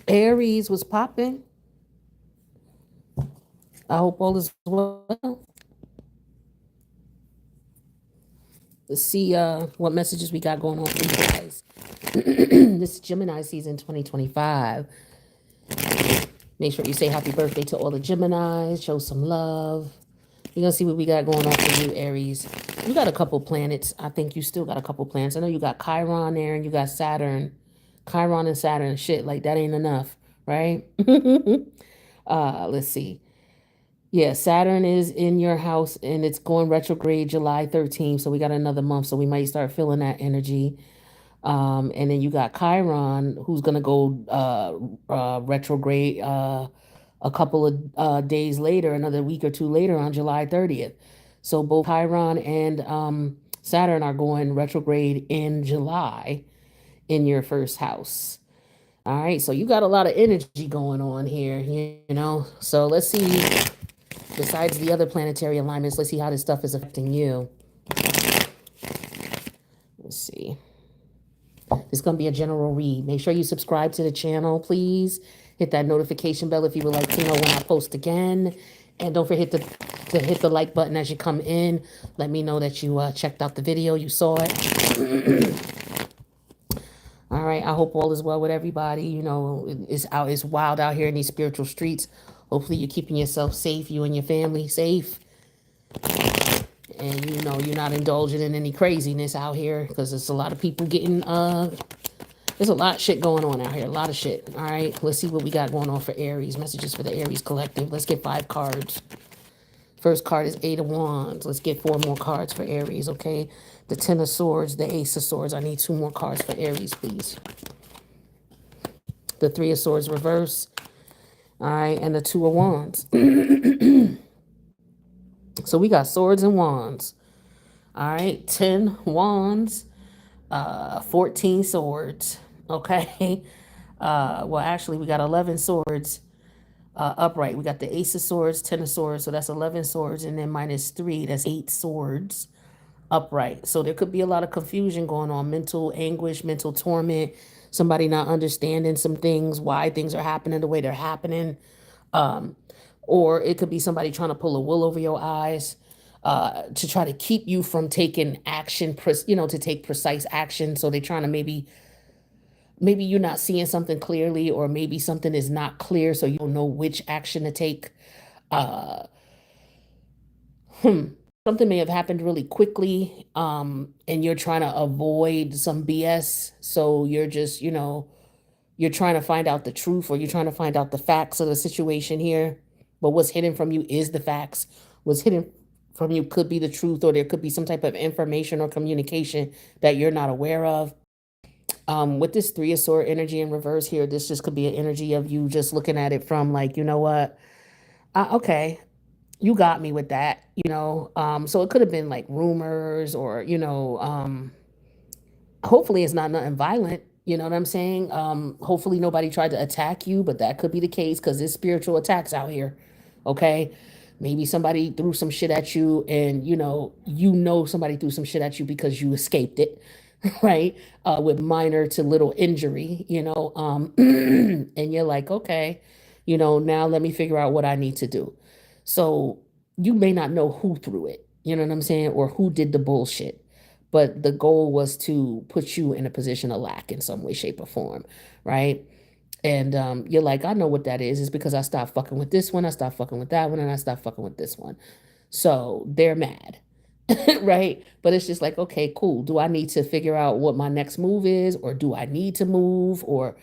Aries was popping. I hope all is well. Let's see what messages we got going on for you guys. This Gemini season 2025. Make sure you say happy birthday to all the Geminis. Show some love. We're going to see what we got going on for you, Aries. You got a couple planets. I think you still got a couple planets. I know you got Chiron there and you got Saturn. Chiron and Saturn, shit, like that ain't enough, right? Let's see. Yeah, Saturn is in your house and it's going retrograde July 13th. So we got another month. So we might start feeling that energy. And then you got Chiron, who's gonna go retrograde a couple of days later, another week or two later on July 30th. So both Chiron and Saturn are going retrograde in July in your first house. All right, so you got a lot of energy going on here, you know. So let's see. Besides the other planetary alignments, let's see how this stuff is affecting you. Let's see. It's going to be a general read. Make sure you subscribe to the channel, please. Hit that notification bell if you would like to know when I post again. And don't forget to hit the like button as you come in. Let me know that you checked out the video, you saw it. All right, I hope all is well with everybody. You know, it's wild out here in these spiritual streets. Hopefully you're keeping yourself safe, you and your family safe. And you know, you're not indulging in any craziness out here because there's a lot of people getting, there's a lot of shit going on out here. A lot of shit. All right, let's see what we got going on for Aries. Messages for the Aries collective. Let's get 5 cards. First card is 8 of Wands. Let's get 4 more cards for Aries, okay? The 10 of Swords, the Ace of Swords. I need 2 more cards for Aries, please. The 3 of Swords reverse. All right, and the 2 of Wands. So we got Swords and Wands. All right, 10 Wands, 14 Swords, okay? Well, actually, we got 11 Swords upright. We got the Ace of Swords, 10 of Swords, so that's 11 Swords, and then minus 3, that's 8 Swords upright. So there could be a lot of confusion going on, mental anguish, mental torment, somebody not understanding some things, why things are happening the way they're happening. Or it could be somebody trying to pull a wool over your eyes to try to keep you from taking action, you know, to take precise action. So they're trying to maybe you're not seeing something clearly, or maybe something is not clear, so you don't know which action to take. Uh, Something may have happened really quickly, and you're trying to avoid some BS. So you're just, you know, you're trying to find out the truth, or you're trying to find out the facts of the situation here. But what's hidden from you is the facts. What's hidden from you could be the truth, or there could be some type of information or communication that you're not aware of. With this 3 of Sword energy in reverse here, this just could be an energy of you just looking at it from like, you know what? Okay, you got me with that, you know. So it could have been like rumors, or, you know, hopefully it's not nothing violent. You know what I'm saying? Hopefully nobody tried to attack you, but that could be the case because there's spiritual attacks out here. Okay. Maybe somebody threw some shit at you, and you know somebody threw some shit at you because you escaped it, right? With minor to little injury, and you're like, okay, now let me figure out what I need to do. So you may not know who threw it, you know what I'm saying, or who did the bullshit, but the goal was to put you in a position of lack in some way, shape, or form, right? And you're like, I know what that is. It's because I stopped fucking with this one, I stopped fucking with that one, and I stopped fucking with this one. So they're mad, right? But it's just like, okay, cool. Do I need to figure out what my next move is, or do I need to move, or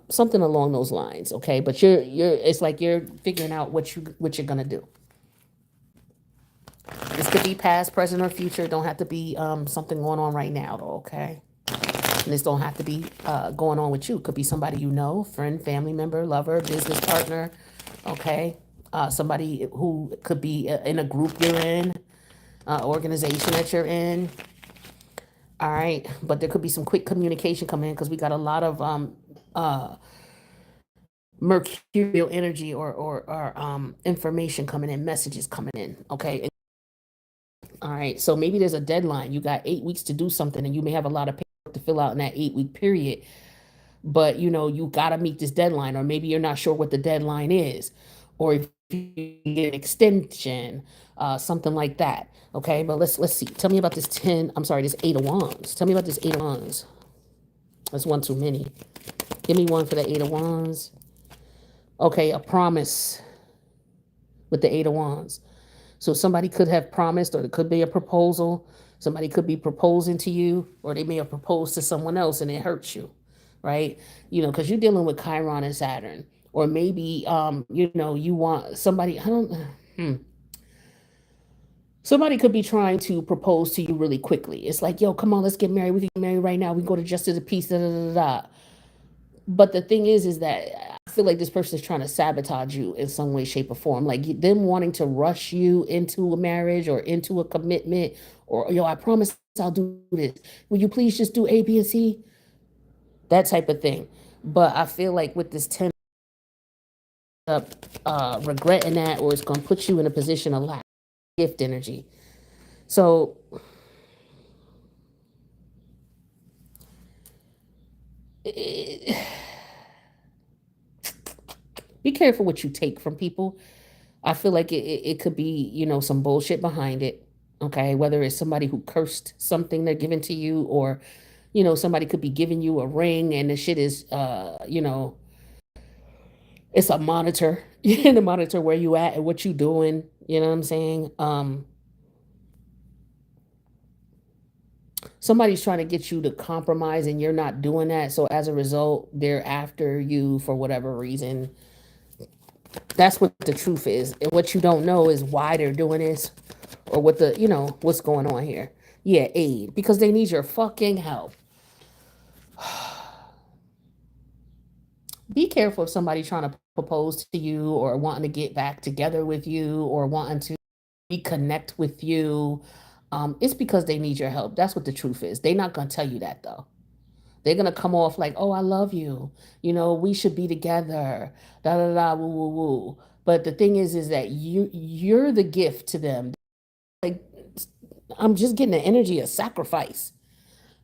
something along those lines, okay? But it's like you're figuring out what you're gonna do. This could be past, present, or future. Don't have to be something going on right now, though, okay? And this don't have to be going on with you. It could be somebody you know, friend, family member, lover, business partner, okay? Somebody who could be in a group you're in, organization that you're in. All right, but there could be some quick communication coming in because we got a lot of mercurial energy or information coming in, messages coming in, okay? All right, so maybe there's a deadline. You got 8 weeks to do something, and you may have a lot of paperwork to fill out in that 8-week period. but you got to meet this deadline, or maybe you're not sure what the deadline is, or if you get an extension, something like that. Okay, but let's see. Tell me about this 10. I'm sorry, this 8 of Wands. Tell me about this 8 of Wands. That's one too many. Give me one for the 8 of Wands. Okay, a promise with the 8 of Wands. So somebody could have promised, or it could be a proposal. Somebody could be proposing to you, or they may have proposed to someone else and it hurts you, right? Because you're dealing with Chiron and Saturn, or maybe you want somebody. I don't. Hmm. Somebody could be trying to propose to you really quickly. It's like, yo, come on, let's get married. We can get married right now. We can go to justice of peace. Da, da, da, da. But the thing is that I feel like this person is trying to sabotage you in some way, shape, or form. Like them wanting to rush you into a marriage or into a commitment, or, yo, I promise I'll do this. Will you please just do A, B, and C? That type of thing. But I feel like with this 10 up, regretting that, or it's going to put you in a position of lack, gift energy. So be careful what you take from people. I feel like it could be, some bullshit behind it. Okay. Whether it's somebody who cursed something they're giving to you, or, somebody could be giving you a ring and the shit is, it's a monitor, to monitor where you at and what you doing. You know what I'm saying? Somebody's trying to get you to compromise and you're not doing that. So as a result, they're after you for whatever reason. That's what the truth is. And what you don't know is why they're doing this, or what's going on here. Yeah, aid, because they need your fucking help. Be careful if somebody trying to propose to you, or wanting to get back together with you, or wanting to reconnect with you. It's because they need your help. That's what the truth is. They're not going to tell you that, though. They're going to come off like, oh, I love you. We should be together. Da da da, woo woo woo. But the thing is that you're the gift to them. Like, I'm just getting the energy of sacrifice.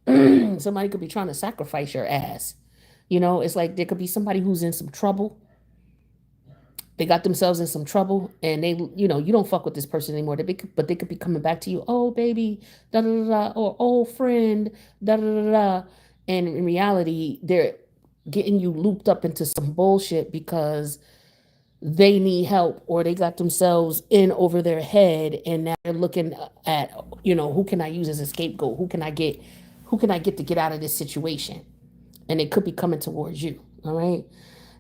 Somebody could be trying to sacrifice your ass. It's like there could be somebody who's in some trouble. They got themselves in some trouble, and you don't fuck with this person anymore. But they could be coming back to you, oh baby, da da da, da, or oh friend, da da da da. And in reality, they're getting you looped up into some bullshit because they need help, or they got themselves in over their head, and now they're looking at, who can I use as a scapegoat? Who can I get to get out of this situation? And it could be coming towards you. All right.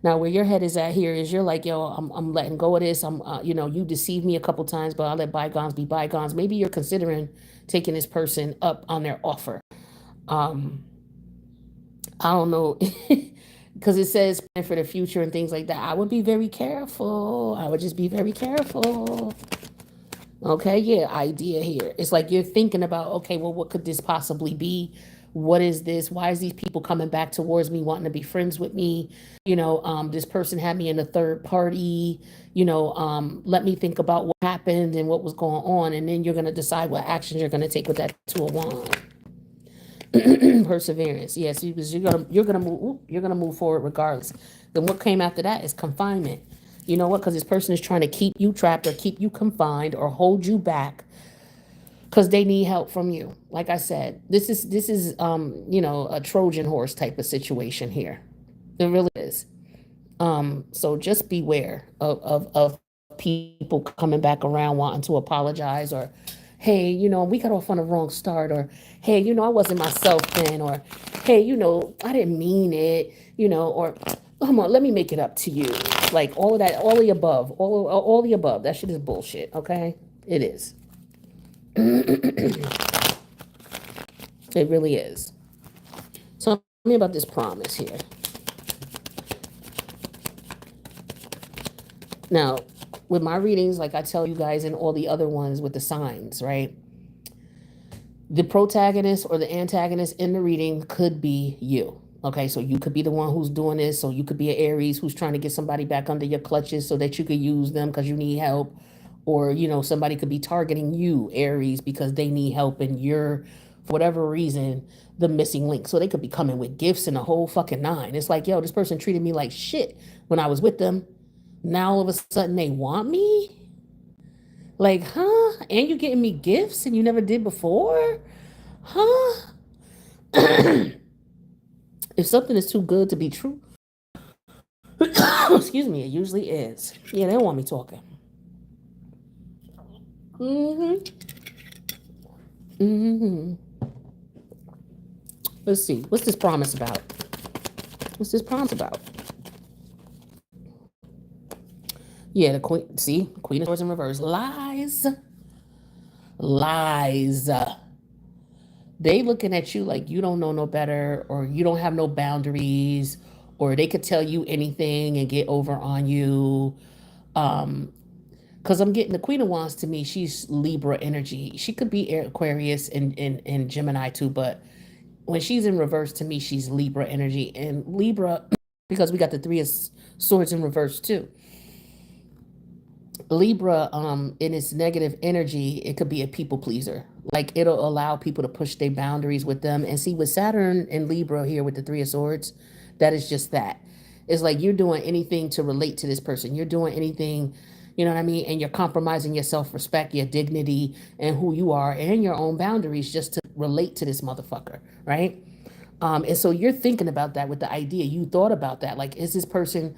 Now, where your head is at here is you're like, yo, I'm letting go of this. You deceived me a couple times, but I'll let bygones be bygones. Maybe you're considering taking this person up on their offer. Um, I don't know, because it says plan for the future and things like that. I would be very careful. I would just be very careful. Okay, yeah, idea here. It's like you're thinking about, okay, well, what could this possibly be? What is this? Why is these people coming back towards me, wanting to be friends with me? This person had me in a third party. Let me think about what happened and what was going on, and then you're gonna decide what actions you're gonna take with that 2 of Wands. Perseverance. Yes, because you're gonna move forward regardless. Then what came after that is confinement. You know what? Because this person is trying to keep you trapped, or keep you confined, or hold you back, because they need help from you. Like I said, this is a Trojan horse type of situation here. It really is. So just beware of people coming back around wanting to apologize, or hey, we got off on the wrong start, or hey, I wasn't myself then, or hey, I didn't mean it, or come on, let me make it up to you. Like all of that, all the above, all the above. That shit is bullshit. Okay, it is. It really is. So tell me about this promise here. Now, with my readings, like I tell you guys, and all the other ones with the signs, right? The protagonist or the antagonist in the reading could be you. Okay, so you could be the one who's doing this. So you could be an Aries who's trying to get somebody back under your clutches so that you could use them because you need help. Or, somebody could be targeting you, Aries, because they need help and you're for whatever reason, the missing link. So they could be coming with gifts and a whole fucking nine. It's like, yo, this person treated me like shit when I was with them. Now all of a sudden they want me? Like, huh? And you getting me gifts and you never did before? Huh? If something is too good to be true, excuse me, it usually is. Yeah, they don't want me talking. Let's see. What's this promise about? What's this promise about? Yeah, the queen. See, Queen of Swords in reverse. Lies. Lies. They looking at you like you don't know no better, or you don't have no boundaries, or they could tell you anything and get over on you. Because I'm getting the Queen of Wands. To me, she's Libra energy. She could be Aquarius and Gemini too, but when she's in reverse, to me, she's Libra energy. And Libra, because we got the Three of Swords in reverse too. Libra, in its negative energy, it could be a people pleaser. Like, it'll allow people to push their boundaries with them. And see, with Saturn and Libra here with the Three of Swords, that is just that. It's like you're doing anything to relate to this person. You're doing anything, you know what I mean? And you're compromising your self-respect, your dignity, and who you are, and your own boundaries just to relate to this motherfucker, right? And so you're thinking about that with the idea. You thought about that. Like, is this person...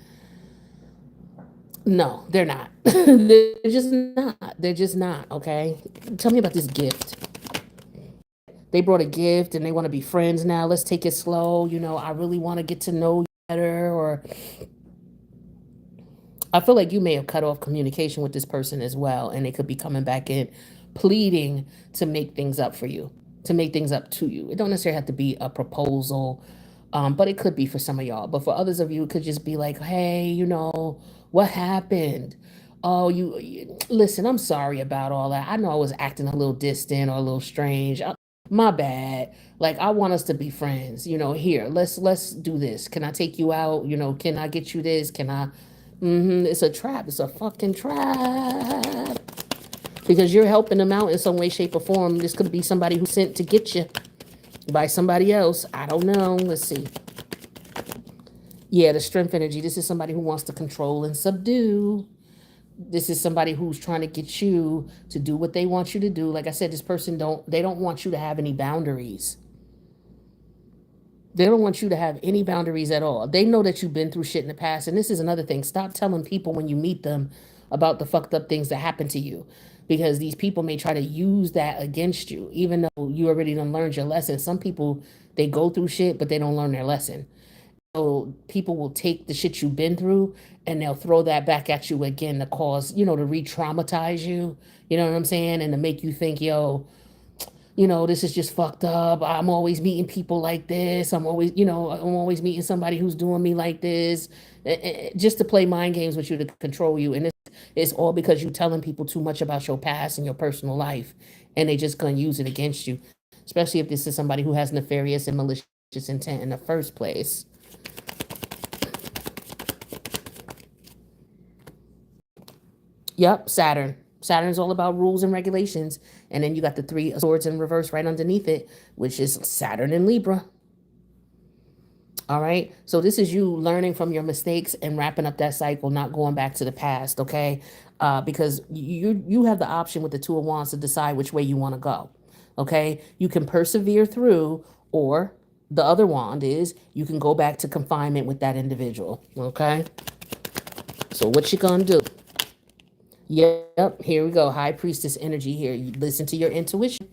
No, they're not. They're just not. They're just not, okay? Tell me about this gift. They brought a gift and they want to be friends now. Let's take it slow. You know, I really want to get to know you better. Or I feel like you may have cut off communication with this person as well, and they could be coming back in pleading to make things up for you, to make things up to you. It don't necessarily have to be a proposal, but it could be for some of y'all. But for others of you, it could just be like, hey, you know, what happened? Oh, listen, I'm sorry about all that. I know I was acting a little distant or a little strange. My bad. Like, I want us to be friends. You know, here, let's do this. Can I take you out? You know, can I get you this? Can I? It's a trap. It's a fucking trap. Because you're helping them out in some way, shape, or form. This could be somebody who sent to get you by somebody else. I don't know. Let's see. Yeah, the strength energy. This is somebody who wants to control and subdue. This is somebody who's trying to get you to do what they want you to do. Like I said, this person they don't want you to have any boundaries. They don't want you to have any boundaries at all. They know that you've been through shit in the past. And this is another thing. Stop telling people when you meet them about the fucked up things that happened to you. Because these people may try to use that against you, even though you already done learned your lesson. Some people, they go through shit, but they don't learn their lesson. So people will take the shit you've been through and they'll throw that back at you again to cause, you know, to re-traumatize you. You know what I'm saying? And to make you think, yo, you know, this is just fucked up. I'm always meeting people like this. I'm always meeting somebody who's doing me like this, just to play mind games with you, to control you. And it's all because you're telling people too much about your past and your personal life, and they just gonna use it against you, especially if this is somebody who has nefarious and malicious intent in the first place. Yep, Saturn. Saturn's all about rules and regulations. And then you got the Three of Swords in reverse right underneath it, which is Saturn in Libra. All right. So this is you learning from your mistakes and wrapping up that cycle, not going back to the past. Okay. Because you have the option with the Two of Wands to decide which way you want to go. Okay. You can persevere through, or the other wand is you can go back to confinement with that individual. Okay. So what you gonna do? Yep, here we go. High Priestess energy here. You listen to your intuition.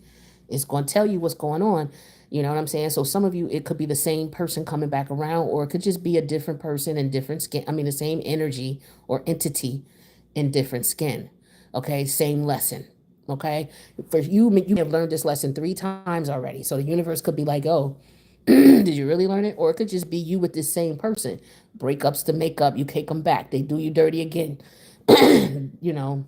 It's going to tell you what's going on. You know what I'm saying? So some of you, it could be the same person coming back around, or it could just be a different person in different skin. I mean, the same energy or entity in different skin. Okay, same lesson. Okay, for you have learned this lesson 3 times already. So the universe could be like, oh, did you really learn it? Or it could just be you with this same person. Breakups to make up. You take them back. They do you dirty again. You know,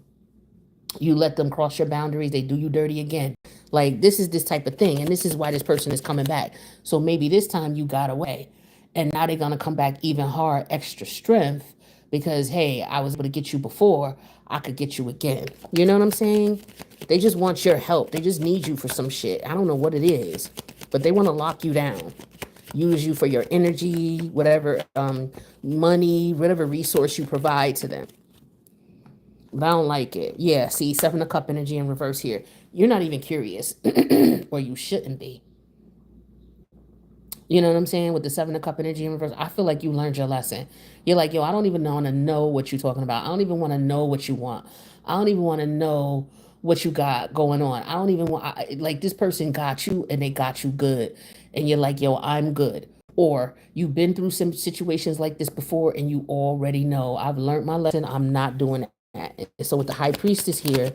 you let them cross your boundaries, they do you dirty again. Like, this is this type of thing, and this is why this person is coming back. So maybe this time you got away, and now they're gonna come back even hard, extra strength, because hey, I was able to get you before, I could get you again. You know what I'm saying? They just want your help. They just need you for some shit. I don't know what it is, but they want to lock you down, use you for your energy, whatever, money, whatever resource you provide to them. But I don't like it. Yeah, see, Seven of Cup energy in reverse here. You're not even curious, or you shouldn't be. You know what I'm saying? With the Seven of Cup energy in reverse, I feel like you learned your lesson. You're like, yo, I don't even want to know what you're talking about. I don't even want to know what you want. I don't even want to know what you got going on. I don't even want, like, this person got you and they got you good. And you're like, yo, I'm good. Or you've been through some situations like this before and you already know, I've learned my lesson. I'm not doing that. And so with the High Priestess here,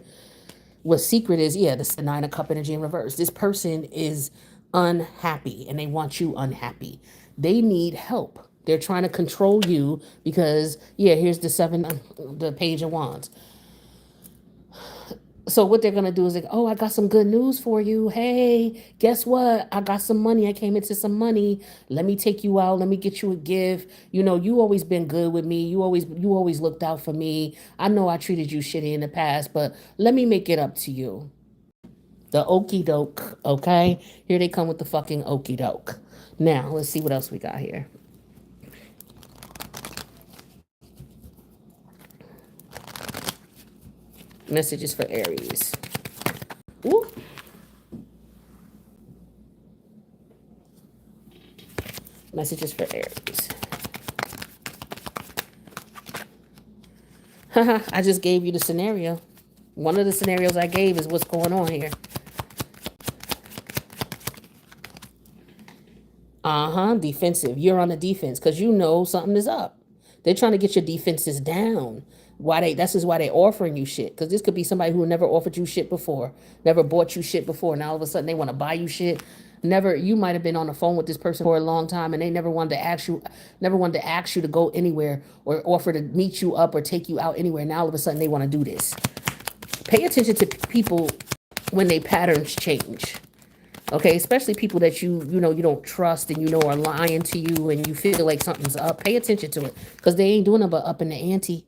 what secret is, yeah, the Nine of Cup energy in reverse. This person is unhappy and they want you unhappy. They need help. They're trying to control you because, yeah, here's the the Page of Wands. So what they're gonna do is like, oh, I got some good news for you. Hey, guess what? I got some money. I came into some money. Let me take you out. Let me get you a gift. You know, you always been good with me. You always looked out for me. I know I treated you shitty in the past, but let me make it up to you. The okey doke, okay? Here they come with the fucking okey doke. Now, let's see what else we got here. Messages for Aries. Ooh. Messages for Aries. Haha, I just gave you the scenario. One of the scenarios I gave is what's going on here. Defensive. You're on the defense because you know something is up. They're trying to get your defenses down. That's just why they offering you shit. Because this could be somebody who never offered you shit before, never bought you shit before. Now all of a sudden they want to buy you shit. Never, you might have been on the phone with this person for a long time and they never wanted to ask you to go anywhere or offer to meet you up or take you out anywhere. Now all of a sudden they want to do this. Pay attention to people when they patterns change. Okay, especially people that you know you don't trust and you know are lying to you and you feel like something's up. Pay attention to it because they ain't doing it but up in the ante.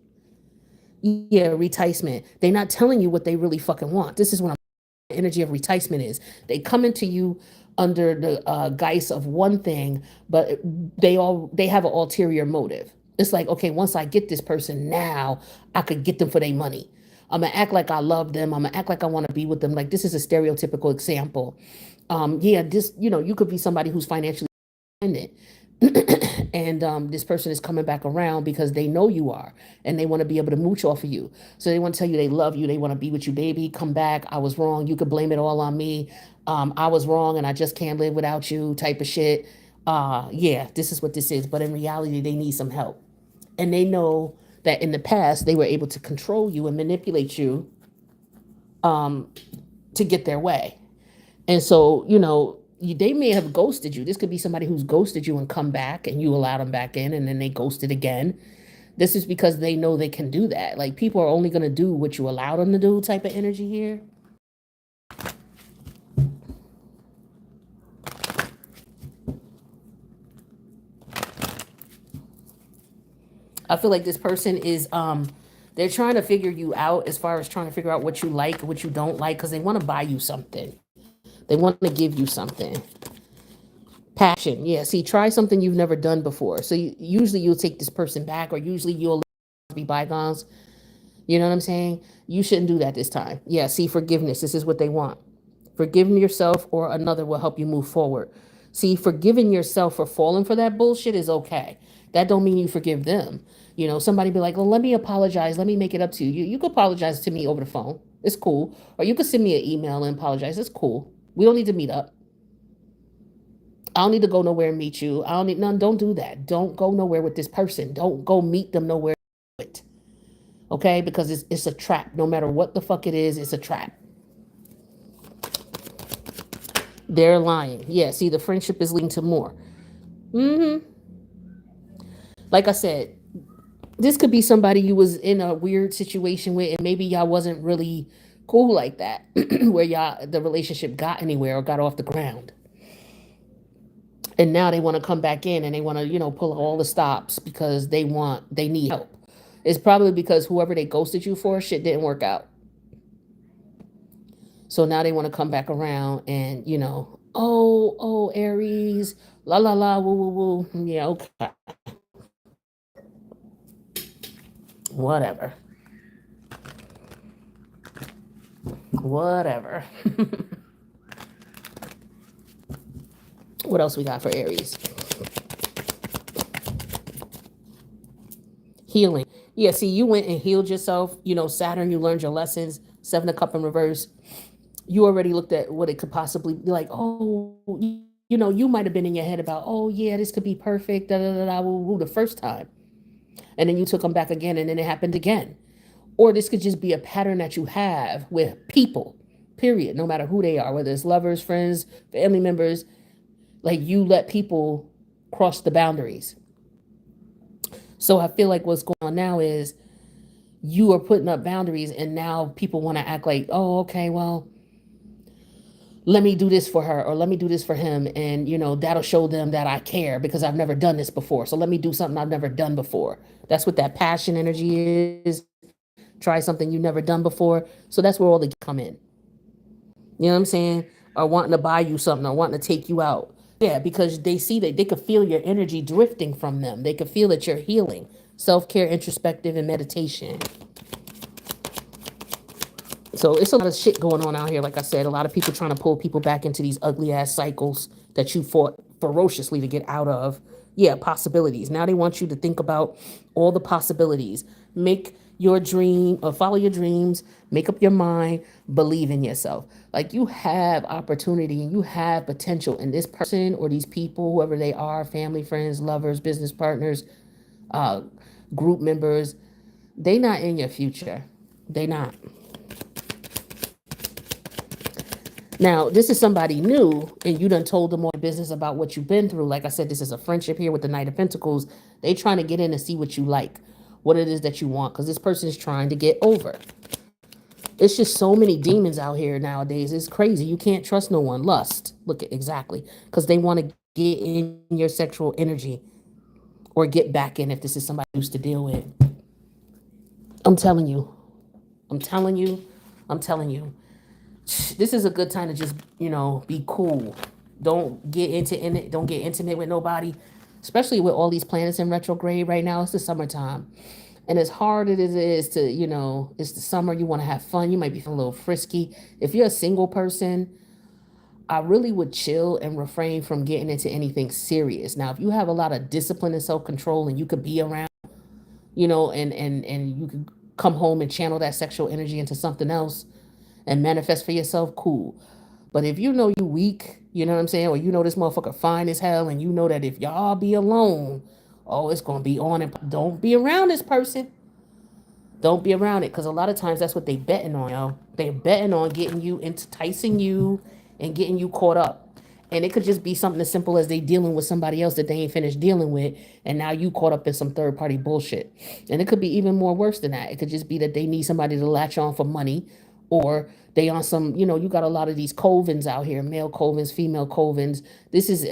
Yeah, reticement. They're not telling you what they really fucking want. This is what the energy of reticement is. They come into you under the guise of one thing, but they have an ulterior motive. It's like, okay, once I get this person, now I could get them for their money. I'm gonna act like I love them. I'm gonna act like I want to be with them. Like this is a stereotypical example. Yeah, this, you know, you could be somebody who's financially independent. And this person is coming back around because they know you are and they want to be able to mooch off of you. So they want to tell you they love you. They want to be with you, baby. Come back. I was wrong. You could blame it all on me. I was wrong and I just can't live without you type of shit. Yeah, this is what this is. But in reality, they need some help. And they know that in the past, they were able to control you and manipulate you to get their way. And so, you know, they may have ghosted you. This could be somebody who's ghosted you and come back and you allowed them back in and then they ghosted again. This is because they know they can do that. Like people are only going to do what you allow them to do type of energy here. I feel like this person is they're trying to figure you out as far as trying to figure out what you like, what you don't like, because they want to buy you something. They want to give you something. Passion. Yeah. See, try something you've never done before. So usually you'll take this person back, or usually you'll be bygones. You know what I'm saying? You shouldn't do that this time. Yeah. See, forgiveness. This is what they want. Forgiving yourself or another will help you move forward. See, forgiving yourself for falling for that bullshit is okay. That don't mean you forgive them. You know, somebody be like, well, let me apologize. Let me make it up to you. You could apologize to me over the phone. It's cool. Or you could send me an email and apologize. It's cool. We don't need to meet up. I don't need to go nowhere and meet you. I don't need none. Don't do that. Don't go nowhere with this person. Don't go meet them nowhere. Okay? Because it's a trap. No matter what the fuck it is, it's a trap. They're lying. Yeah, see, the friendship is leading to more. Like I said, this could be somebody you was in a weird situation with, and maybe y'all wasn't really cool like that, where the relationship got anywhere or got off the ground. And now they want to come back in and they want to, you know, pull all the stops because they need help. It's probably because whoever they ghosted you for, shit didn't work out. So now they want to come back around and, oh, Aries, la la la, woo woo woo. Yeah, okay, whatever, whatever. What else we got for Aries? Healing. Yeah, see, you went and healed yourself. Saturn, you learned your lessons. Seven of Cup in reverse. You already looked at what it could possibly be like. Oh, you might have been in your head about, oh yeah, this could be perfect, da da da da, woo, woo, the first time, and then you took them back again, and then it happened again. Or this could just be a pattern that you have with people. Period. No matter who they are, whether it's lovers, friends, family members, like you let people cross the boundaries. So I feel like what's going on now is you are putting up boundaries, and now people want to act like, oh, okay, well, let me do this for her or let me do this for him, and that'll show them that I care because I've never done this before, so let me do something I've never done before. That's what that passion energy is. Try something you've never done before. So that's where all the come in. You know what I'm saying? Or wanting to buy you something or wanting to take you out. Yeah, because they see that they could feel your energy drifting from them. They could feel that you're healing. Self-care, introspective, and meditation. So it's a lot of shit going on out here. Like I said, a lot of people trying to pull people back into these ugly ass cycles that you fought ferociously to get out of. Yeah, possibilities. Now they want you to think about all the possibilities. Make your dream or follow your dreams, make up your mind, believe in yourself. Like you have opportunity and you have potential, and this person or these people, whoever they are, family, friends, lovers, business partners, uh, group members, they not in your future. They not. Now, this is somebody new, and you done told them all the business about what you've been through. Like I said, this is a friendship here with the Knight of Pentacles. They trying to get in and see what you like, what it is that you want, because this person is trying to get over. It's just so many demons out here nowadays. It's crazy. You can't trust no one. Lust. Look at exactly, because they want to get in your sexual energy or get back in if this is somebody used to deal with. I'm telling you. I'm telling you. I'm telling you. This is a good time to just, be cool. Don't get don't get intimate with nobody, especially with all these planets in retrograde right now. It's the summertime. And as hard as it is to, it's the summer, you want to have fun. You might be feeling a little frisky. If you're a single person, I really would chill and refrain from getting into anything serious. Now, if you have a lot of discipline and self-control and you could be around, and you could come home and channel that sexual energy into something else and manifest for yourself, cool. But if you know you weak, you know what I'm saying, or this motherfucker fine as hell, and you know that if y'all be alone, oh, it's gonna be on, and don't be around this person. Don't be around it, because a lot of times that's what they betting on, They're betting on getting you, enticing you, and getting you caught up. And it could just be something as simple as they dealing with somebody else that they ain't finished dealing with, and now you caught up in some third party bullshit. And it could be even more worse than that. It could just be that they need somebody to latch on for money, or they on some, you got a lot of these covens out here, male covens, female covens. This is,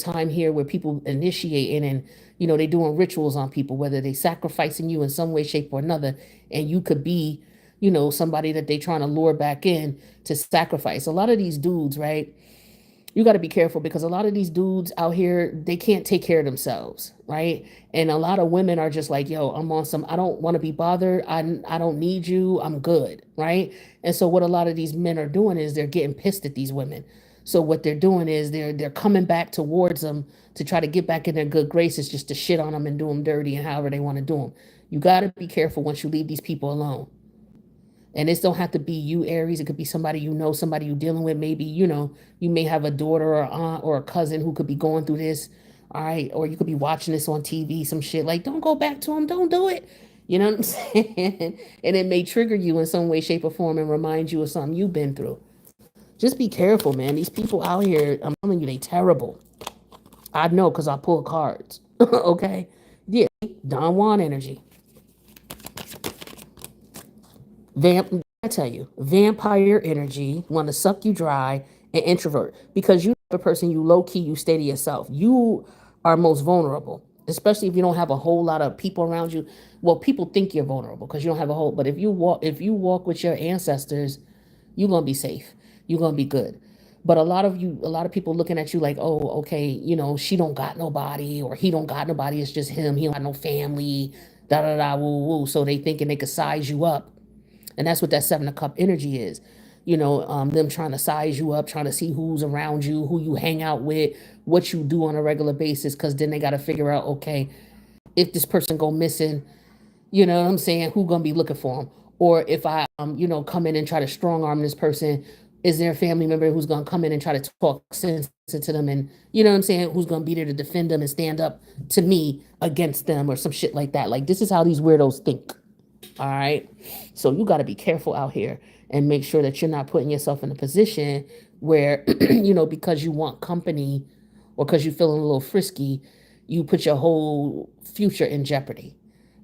time here where people initiating and, they doing rituals on people, whether they sacrificing you in some way, shape, or another. And you could be, somebody that they trying to lure back in to sacrifice. A lot of these dudes, right? You got to be careful, because a lot of these dudes out here, they can't take care of themselves, right? And a lot of women are just like, yo, I'm on some, I don't want to be bothered. I don't need you. I'm good, right? And so what a lot of these men are doing is they're getting pissed at these women. So what they're doing is they're coming back towards them to try to get back in their good graces, just to shit on them and do them dirty and however they want to do them. You got to be careful once you leave these people alone. And this don't have to be you, Aries. It could be somebody somebody you're dealing with. Maybe, you may have a daughter or aunt or a cousin who could be going through this. All right. Or you could be watching this on TV, some shit. Like, don't go back to them. Don't do it. You know what I'm saying? And it may trigger you in some way, shape, or form and remind you of something you've been through. Just be careful, man. These people out here, I'm telling you, they terrible. I know, because I pull cards. Okay? Yeah. Don Juan energy. I tell you, vampire energy, want to suck you dry, and introvert, because you're the person, you low key, you stay to yourself. You are most vulnerable, especially if you don't have a whole lot of people around you. Well, people think you're vulnerable because you don't have a whole, but if you walk with your ancestors, you're gonna be safe. You're gonna be good. But a lot of people looking at you like, oh, okay, she don't got nobody, or he don't got nobody. It's just him. He don't got no family. Da da da. Woo woo. So they thinking they could size you up, and that's what that Seven of Cup energy is. Them trying to size you up, trying to see who's around you, who you hang out with, what you do on a regular basis. Because then they got to figure out, okay, if this person go missing, you know what I'm saying, who gonna be looking for them? Or if I come in and try to strong arm this person, is there a family member who's gonna come in and try to talk sense into them, and you know what I'm saying, who's gonna be there to defend them and stand up to me against them or some shit like that. Like, this is how these weirdos think. All right. So you got to be careful out here and make sure that you're not putting yourself in a position where, because you want company or because you're feeling a little frisky, you put your whole future in jeopardy,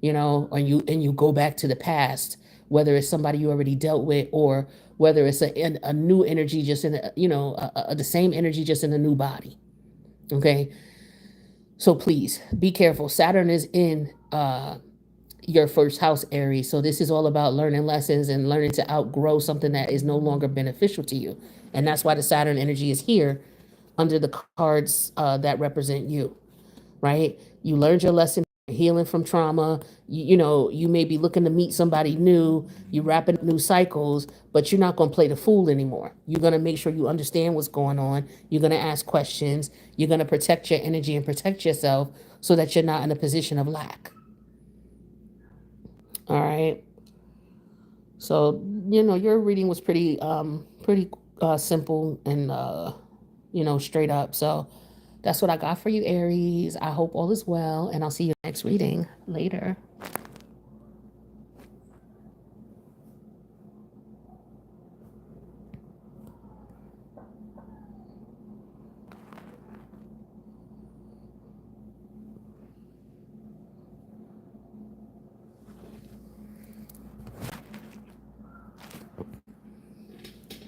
and you go back to the past, whether it's somebody you already dealt with, or whether it's a new energy just in the same energy just in a new body. Okay. So please be careful. Saturn is in your first house, Aries. So this is all about learning lessons and learning to outgrow something that is no longer beneficial to you. And that's why the Saturn energy is here under the cards that represent you, right? You learned your lesson, healing from trauma. You may be looking to meet somebody new, you wrapping up new cycles, but you're not going to play the fool anymore. You're going to make sure you understand what's going on. You're going to ask questions. You're going to protect your energy and protect yourself so that you're not in a position of lack. All right. So, your reading was pretty simple and straight up. So that's what I got for you, Aries. I hope all is well, and I'll see you next reading later.